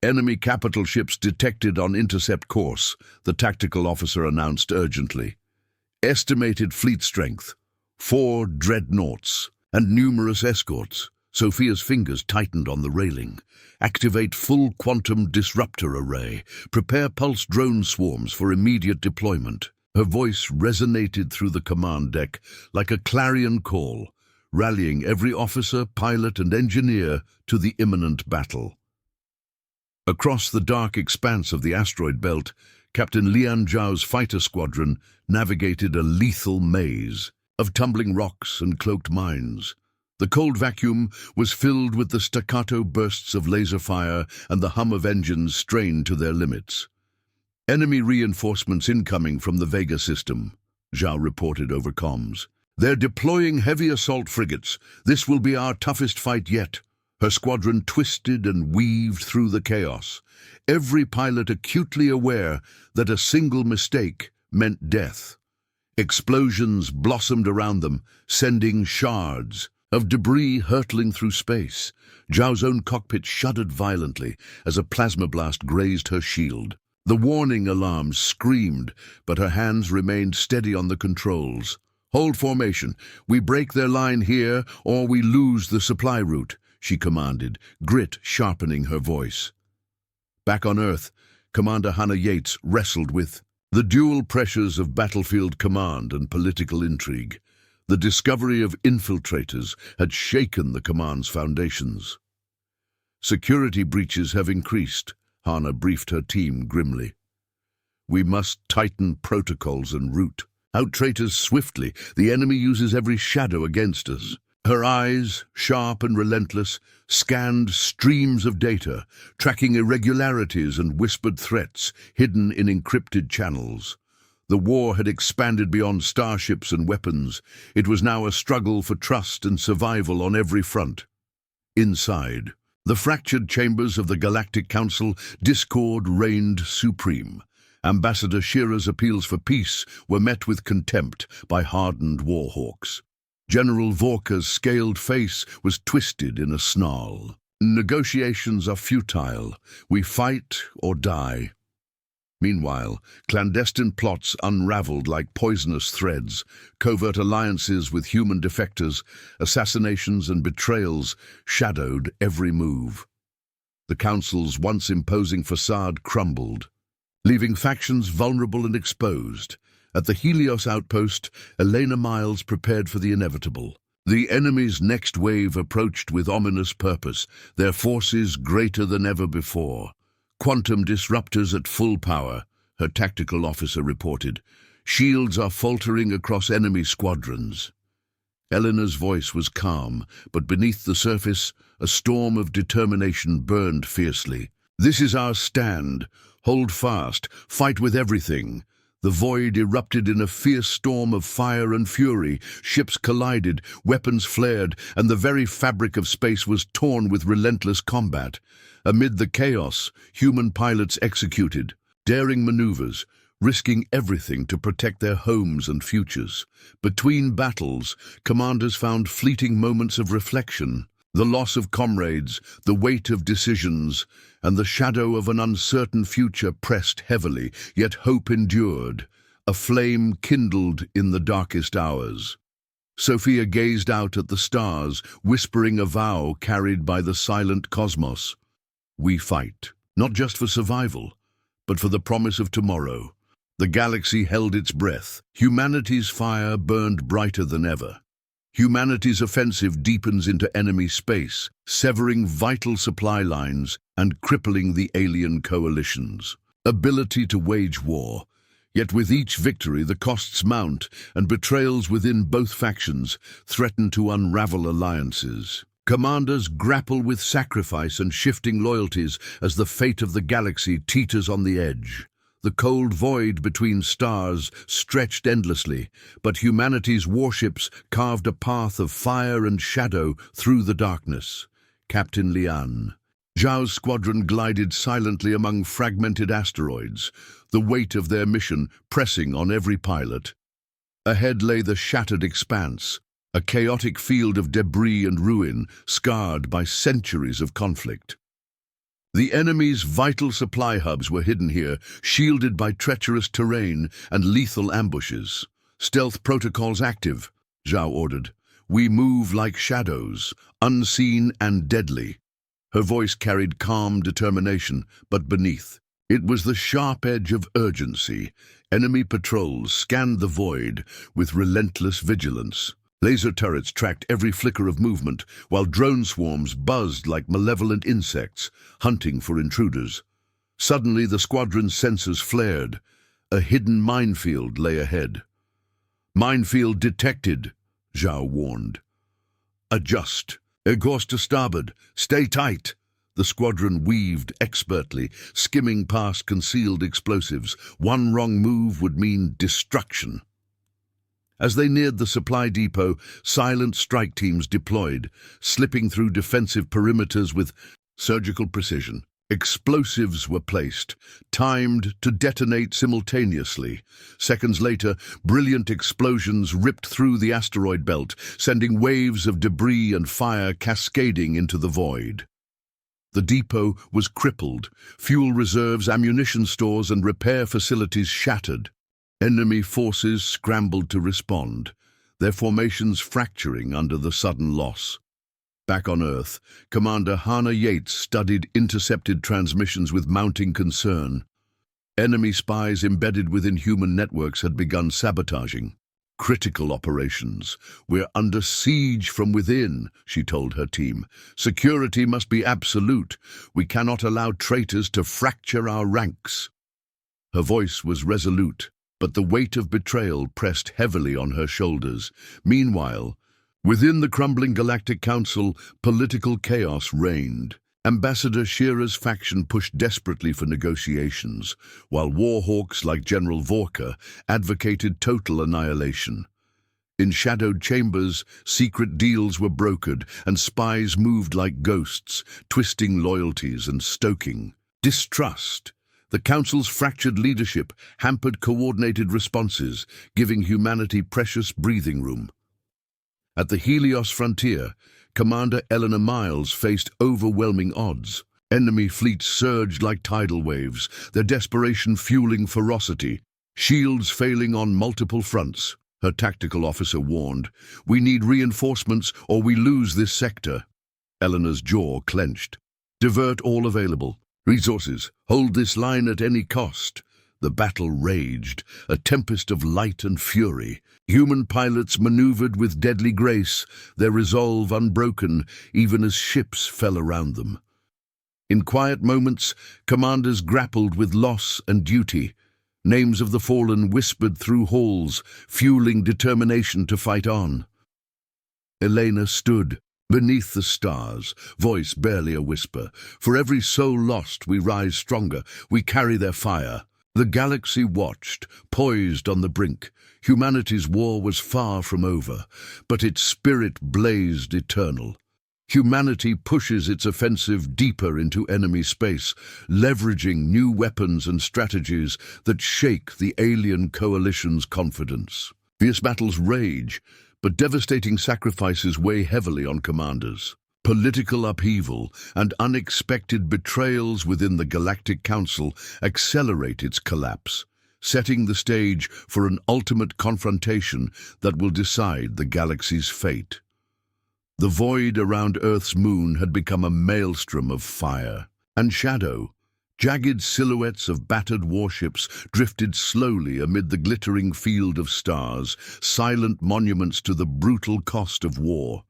Speaker 1: "Enemy capital ships detected on intercept course," the tactical officer announced urgently. "Estimated fleet strength, 4 dreadnoughts, and numerous escorts." Sophia's fingers tightened on the railing. "Activate full quantum disruptor array. Prepare pulse drone swarms for immediate deployment." Her voice resonated through the command deck like a clarion call, rallying every officer, pilot, and engineer to the imminent battle. Across the dark expanse of the asteroid belt, Captain Lian Zhao's fighter squadron navigated a lethal maze of tumbling rocks and cloaked mines. The cold vacuum was filled with the staccato bursts of laser fire and the hum of engines strained to their limits. "Enemy reinforcements incoming from the Vega system," Zhao reported over comms. "They're deploying heavy assault frigates. This will be our toughest fight yet." Her squadron twisted and weaved through the chaos, every pilot acutely aware that a single mistake meant death. Explosions blossomed around them, sending shards of debris hurtling through space. Zhao's own cockpit shuddered violently as a plasma blast grazed her shield. The warning alarms screamed, but her hands remained steady on the controls. "Hold formation. We break their line here, or we lose the supply route," she commanded, grit sharpening her voice. Back on Earth, Commander Hannah Yates wrestled with the dual pressures of battlefield command and political intrigue. The discovery of infiltrators had shaken the command's foundations. "Security breaches have increased," Hannah briefed her team grimly. "We must tighten protocols and route. Out traitors swiftly. The enemy uses every shadow against us." Her eyes, sharp and relentless, scanned streams of data, tracking irregularities and whispered threats hidden in encrypted channels. The war had expanded beyond starships and weapons. It was now a struggle for trust and survival on every front. Inside the fractured chambers of the Galactic Council, discord reigned supreme. Ambassador Shira's appeals for peace were met with contempt by hardened warhawks. General Vorka's scaled face was twisted in a snarl. "Negotiations are futile. We fight or die." Meanwhile, clandestine plots unraveled like poisonous threads, covert alliances with human defectors, assassinations and betrayals shadowed every move. The Council's once imposing facade crumbled, leaving factions vulnerable and exposed. At the Helios outpost, Elena Miles prepared for the inevitable. The enemy's next wave approached with ominous purpose, their forces greater than ever before. Quantum disruptors at full power, her tactical officer reported. Shields are faltering across enemy squadrons. Elena's voice was calm, but beneath the surface, a storm of determination burned fiercely. This is our stand. Hold fast. Fight with everything. The void erupted in a fierce storm of fire and fury. Ships collided, weapons flared, and the very fabric of space was torn with relentless combat. Amid the chaos, human pilots executed daring maneuvers, risking everything to protect their homes and futures. Between battles, commanders found fleeting moments of reflection. The loss of comrades, the weight of decisions, and the shadow of an uncertain future pressed heavily, yet hope endured. A flame kindled in the darkest hours. Sophia gazed out at the stars, whispering a vow carried by the silent cosmos. We fight, not just for survival, but for the promise of tomorrow. The galaxy held its breath. Humanity's fire burned brighter than ever. Humanity's offensive deepens into enemy space, severing vital supply lines and crippling the alien coalition's ability to wage war. Yet with each victory, the costs mount, and betrayals within both factions threaten to unravel alliances. Commanders grapple with sacrifice and shifting loyalties as the fate of the galaxy teeters on the edge. The cold void between stars stretched endlessly, but humanity's warships carved a path of fire and shadow through the darkness. Captain Lian. Zhao's squadron glided silently among fragmented asteroids, the weight of their mission pressing on every pilot. Ahead lay the shattered expanse, a chaotic field of debris and ruin, scarred by centuries of conflict. The enemy's vital supply hubs were hidden here, shielded by treacherous terrain and lethal ambushes. Stealth protocols active, Zhao ordered. We move like shadows, unseen and deadly. Her voice carried calm determination, but beneath it was the sharp edge of urgency. Enemy patrols scanned the void with relentless vigilance. Laser turrets tracked every flicker of movement, while drone swarms buzzed like malevolent insects, hunting for intruders. Suddenly, the squadron's sensors flared. A hidden minefield lay ahead. Minefield detected, Zhao warned. Adjust. Course to starboard. Stay tight. The squadron weaved expertly, skimming past concealed explosives. One wrong move would mean destruction. As they neared the supply depot, silent strike teams deployed, slipping through defensive perimeters with surgical precision. Explosives were placed, timed to detonate simultaneously. Seconds later, brilliant explosions ripped through the asteroid belt, sending waves of debris and fire cascading into the void. The depot was crippled, fuel reserves, ammunition stores, and repair facilities shattered. Enemy forces scrambled to respond, their formations fracturing under the sudden loss. Back on Earth, Commander Hannah Yates studied intercepted transmissions with mounting concern. Enemy spies embedded within human networks had begun sabotaging. Critical operations. We're under siege from within, she told her team. Security must be absolute. We cannot allow traitors to fracture our ranks. Her voice was resolute, but the weight of betrayal pressed heavily on her shoulders. Meanwhile, within the crumbling Galactic Council, political chaos reigned. Ambassador Shearer's faction pushed desperately for negotiations, while warhawks like General Vorka advocated total annihilation. In shadowed chambers, secret deals were brokered, and spies moved like ghosts, twisting loyalties and stoking distrust. The Council's fractured leadership hampered coordinated responses, giving humanity precious breathing room. At the Helios frontier, Commander Eleanor Miles faced overwhelming odds. Enemy fleets surged like tidal waves, their desperation fueling ferocity. Shields failing on multiple fronts. Her tactical officer warned, "We need reinforcements or we lose this sector." Eleanor's jaw clenched. "Divert all available resources. Hold this line at any cost." The battle raged, a tempest of light and fury. Human pilots maneuvered with deadly grace, their resolve unbroken even as ships fell around them. In quiet moments, commanders grappled with loss and duty. Names of the fallen whispered through halls, fueling determination to fight on. Elena stood beneath the stars, voice barely a whisper. For every soul lost, we rise stronger, we carry their fire. The galaxy watched, poised on the brink. Humanity's war was far from over, but its spirit blazed eternal. Humanity pushes its offensive deeper into enemy space, leveraging new weapons and strategies that shake the alien coalition's confidence. Fierce battles rage, but devastating sacrifices weigh heavily on commanders. Political upheaval and unexpected betrayals within the Galactic Council accelerate its collapse, setting the stage for an ultimate confrontation that will decide the galaxy's fate. The void around Earth's moon had become a maelstrom of fire and shadow. Jagged silhouettes of battered warships drifted slowly amid the glittering field of stars, silent monuments to the brutal cost of war.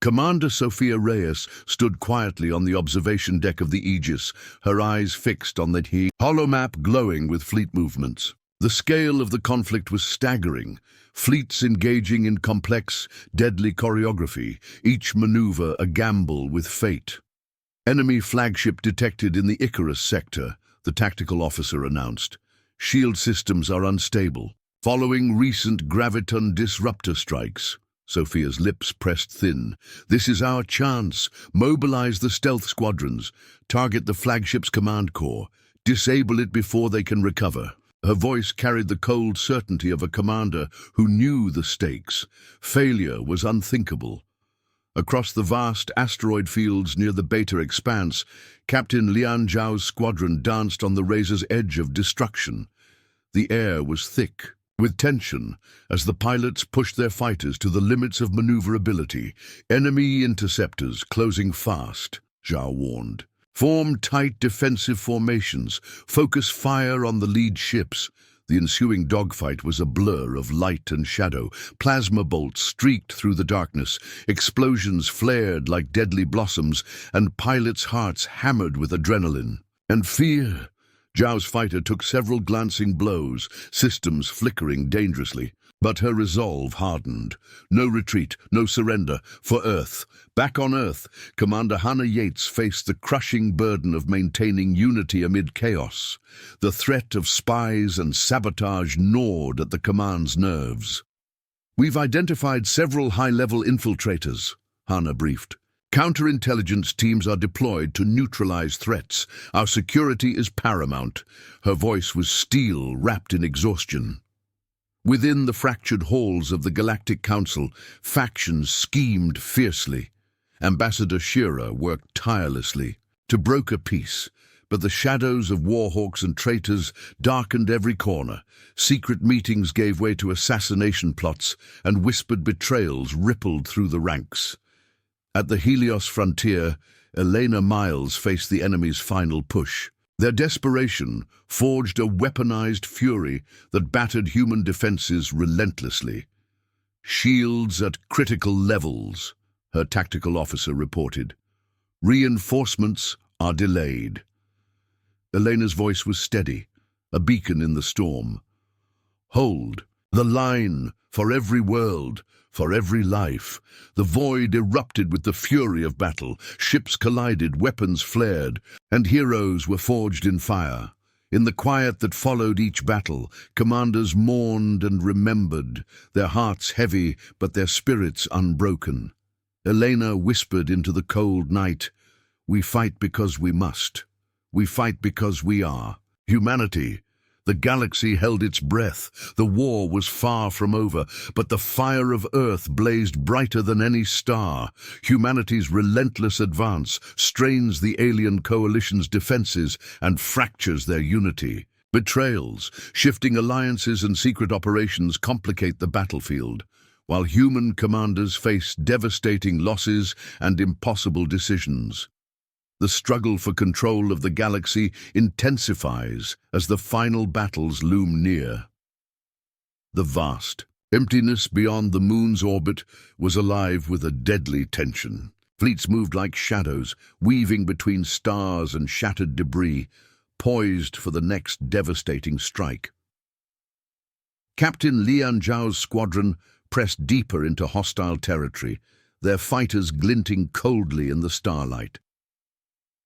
Speaker 1: Commander Sophia Reyes stood quietly on the observation deck of the Aegis, her eyes fixed on the holomap glowing with fleet movements. The scale of the conflict was staggering, fleets engaging in complex, deadly choreography, each maneuver a gamble with fate. Enemy flagship detected in the Icarus sector, the tactical officer announced. Shield systems are unstable, following recent graviton disruptor strikes. Sophia's lips pressed thin. This is our chance. Mobilize the stealth squadrons. Target the flagship's command core. Disable it before they can recover. Her voice carried the cold certainty of a commander who knew the stakes. Failure was unthinkable. Across the vast asteroid fields near the Beta Expanse, Captain Lian Zhao's squadron danced on the razor's edge of destruction. The air was thick with tension as the pilots pushed their fighters to the limits of maneuverability. Enemy interceptors closing fast, Zhao warned. Form tight defensive formations, focus fire on the lead ships. The ensuing dogfight was a blur of light and shadow. Plasma bolts streaked through the darkness, explosions flared like deadly blossoms, and pilots' hearts hammered with adrenaline and fear. Zhao's fighter took several glancing blows, systems flickering dangerously. But her resolve hardened. No retreat, no surrender, for Earth. Back on Earth, Commander Hannah Yates faced the crushing burden of maintaining unity amid chaos. The threat of spies and sabotage gnawed at the command's nerves. We've identified several high-level infiltrators, Hannah briefed. Counterintelligence teams are deployed to neutralize threats. Our security is paramount. Her voice was steel wrapped in exhaustion. Within the fractured halls of the Galactic Council, factions schemed fiercely. Ambassador Shira worked tirelessly to broker peace, but the shadows of warhawks and traitors darkened every corner. Secret meetings gave way to assassination plots, and whispered betrayals rippled through the ranks. At the Helios frontier, Elena Miles faced the enemy's final push. Their desperation forged a weaponized fury that battered human defenses relentlessly. Shields at critical levels, her tactical officer reported. Reinforcements are delayed. Elena's voice was steady, a beacon in the storm. Hold, the line, for every world, for every life. The void erupted with the fury of battle. Ships collided, weapons flared, and heroes were forged in fire. In the quiet that followed each battle, commanders mourned and remembered, their hearts heavy but their spirits unbroken. Elena whispered into the cold night, "We fight because we must. We fight because we are. Humanity." The galaxy held its breath. The war was far from over, but the fire of Earth blazed brighter than any star. Humanity's relentless advance strains the alien coalition's defenses and fractures their unity. Betrayals, shifting alliances and secret operations complicate the battlefield, while human commanders face devastating losses and impossible decisions. The struggle for control of the galaxy intensifies as the final battles loom near. The vast emptiness beyond the moon's orbit was alive with a deadly tension. Fleets moved like shadows, weaving between stars and shattered debris, poised for the next devastating strike. Captain Lian Zhao's squadron pressed deeper into hostile territory, their fighters glinting coldly in the starlight.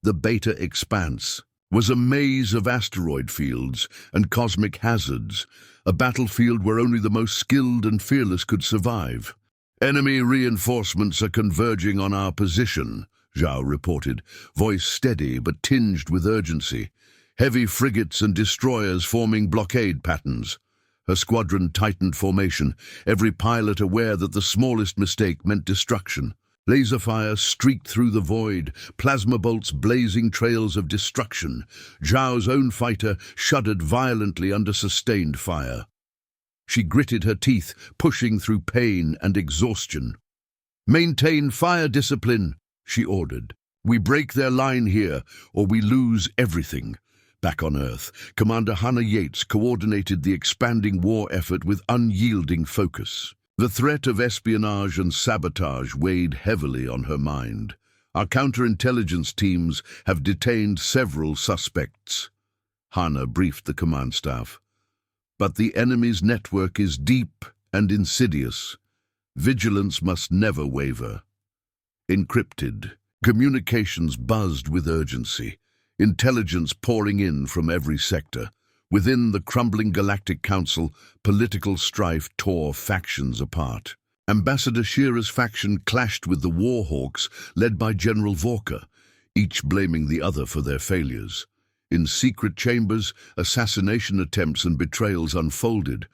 Speaker 1: The Beta Expanse was a maze of asteroid fields and cosmic hazards, a battlefield where only the most skilled and fearless could survive. "Enemy reinforcements are converging on our position," Zhao reported, voice steady but tinged with urgency. Heavy frigates and destroyers forming blockade patterns. Her squadron tightened formation, every pilot aware that the smallest mistake meant destruction. Laser fire streaked through the void, plasma bolts blazing trails of destruction. Zhao's own fighter shuddered violently under sustained fire. She gritted her teeth, pushing through pain and exhaustion. "Maintain fire discipline," she ordered. "We break their line here, or we lose everything." Back on Earth, Commander Hannah Yates coordinated the expanding war effort with unyielding focus. The threat of espionage and sabotage weighed heavily on her mind. "Our counterintelligence teams have detained several suspects," Hannah briefed the command staff. "But the enemy's network is deep and insidious. Vigilance must never waver." Encrypted, communications buzzed with urgency, intelligence pouring in from every sector. Within the crumbling Galactic Council, political strife tore factions apart. Ambassador Shira's faction clashed with the Warhawks, led by General Vorka, each blaming the other for their failures. In secret chambers, assassination attempts and betrayals unfolded,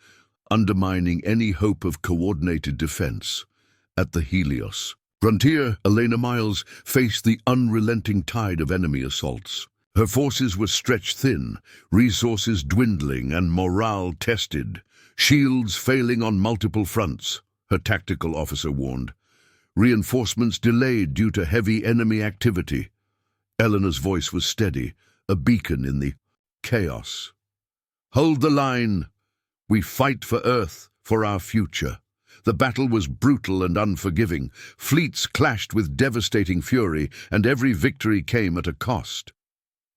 Speaker 1: undermining any hope of coordinated defense. At the Helios, Frontier Elena Miles faced the unrelenting tide of enemy assaults. Her forces were stretched thin, resources dwindling and morale tested, shields failing on multiple fronts, her tactical officer warned. Reinforcements delayed due to heavy enemy activity. Eleanor's voice was steady, a beacon in the chaos. "Hold the line. We fight for Earth, for our future." The battle was brutal and unforgiving. Fleets clashed with devastating fury, and every victory came at a cost.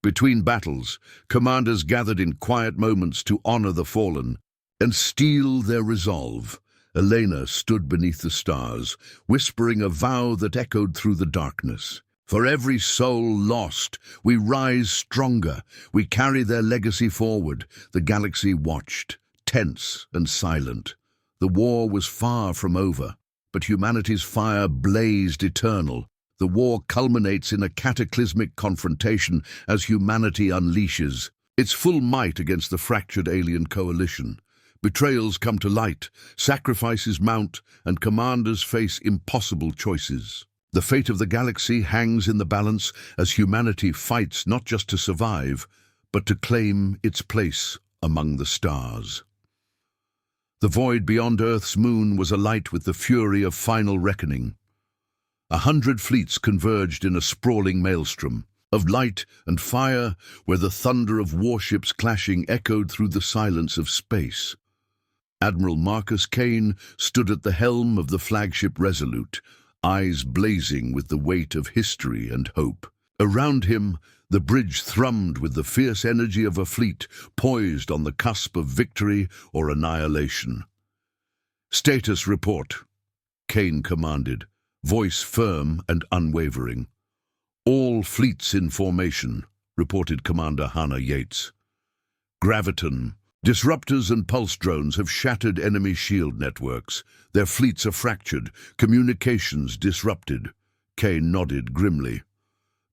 Speaker 1: Between battles, commanders gathered in quiet moments to honor the fallen and steel their resolve. Elena stood beneath the stars, whispering a vow that echoed through the darkness. "For every soul lost, we rise stronger. We carry their legacy forward." The galaxy watched, tense and silent. The war was far from over, but humanity's fire blazed eternal. The war culminates in a cataclysmic confrontation as humanity unleashes its full might against the fractured alien coalition. Betrayals come to light, sacrifices mount, and commanders face impossible choices. The fate of the galaxy hangs in the balance as humanity fights not just to survive, but to claim its place among the stars. The void beyond Earth's moon was alight with the fury of final reckoning. 100 fleets converged in a sprawling maelstrom of light and fire, where the thunder of warships clashing echoed through the silence of space. Admiral Marcus Kane stood at the helm of the flagship Resolute, eyes blazing with the weight of history and hope. Around him, the bridge thrummed with the fierce energy of a fleet poised on the cusp of victory or annihilation. "Status report," Kane commanded, voice firm and unwavering. "All fleets in formation," reported Commander Hannah Yates. "Graviton, disruptors and pulse drones have shattered enemy shield networks. Their fleets are fractured, communications disrupted." Kane nodded grimly.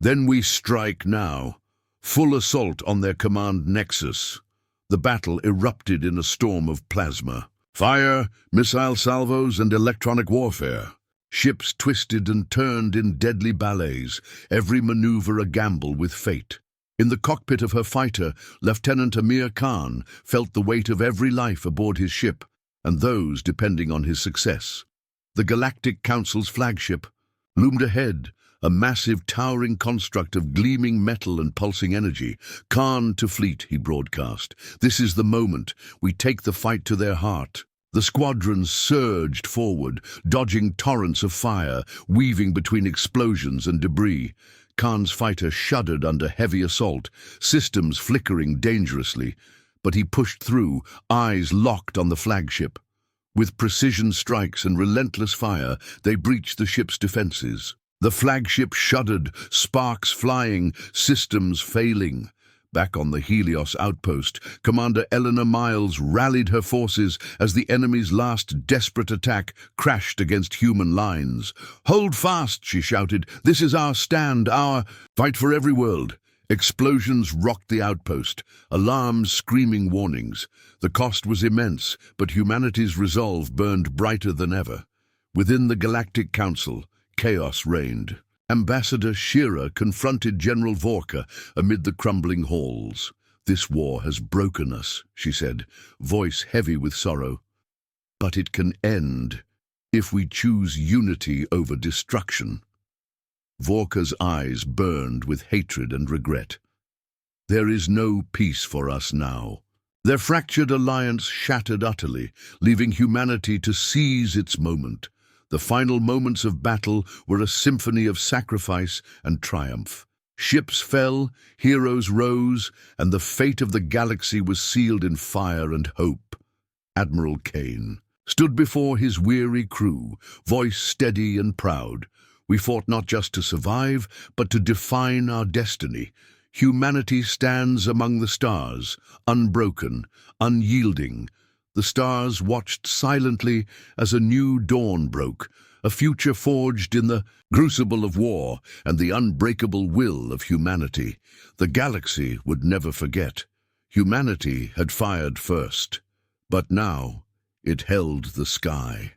Speaker 1: "Then we strike now. Full assault on their command nexus." The battle erupted in a storm of plasma. Fire, missile salvos, and electronic warfare. Ships twisted and turned in deadly ballets, every maneuver a gamble with fate. In the cockpit of her fighter, Lieutenant Amir Khan felt the weight of every life aboard his ship, and those depending on his success. The Galactic Council's flagship loomed ahead, a massive towering construct of gleaming metal and pulsing energy. "Khan to fleet," he broadcast. "This is the moment. We take the fight to their heart." The squadrons surged forward, dodging torrents of fire, weaving between explosions and debris. Khan's fighter shuddered under heavy assault, systems flickering dangerously, but he pushed through, eyes locked on the flagship. With precision strikes and relentless fire, they breached the ship's defenses. The flagship shuddered, sparks flying, systems failing. Back on the Helios outpost, Commander Eleanor Miles rallied her forces as the enemy's last desperate attack crashed against human lines. "Hold fast," she shouted. "This is our stand, our fight for every world." Explosions rocked the outpost, alarms screaming warnings. The cost was immense, but humanity's resolve burned brighter than ever. Within the Galactic Council, chaos reigned. Ambassador Shira confronted General Vorka amid the crumbling halls. "This war has broken us," she said, voice heavy with sorrow. "But it can end if we choose unity over destruction." Vorka's eyes burned with hatred and regret. "There is no peace for us now." Their fractured alliance shattered utterly, leaving humanity to seize its moment. The final moments of battle were a symphony of sacrifice and triumph. Ships fell, heroes rose, and the fate of the galaxy was sealed in fire and hope. Admiral Kane stood before his weary crew, voice steady and proud. "We fought not just to survive, but to define our destiny. Humanity stands among the stars, unbroken, unyielding." The stars watched silently as a new dawn broke, a future forged in the crucible of war and the unbreakable will of humanity. The galaxy would never forget. Humanity had fired first, but now it held the sky.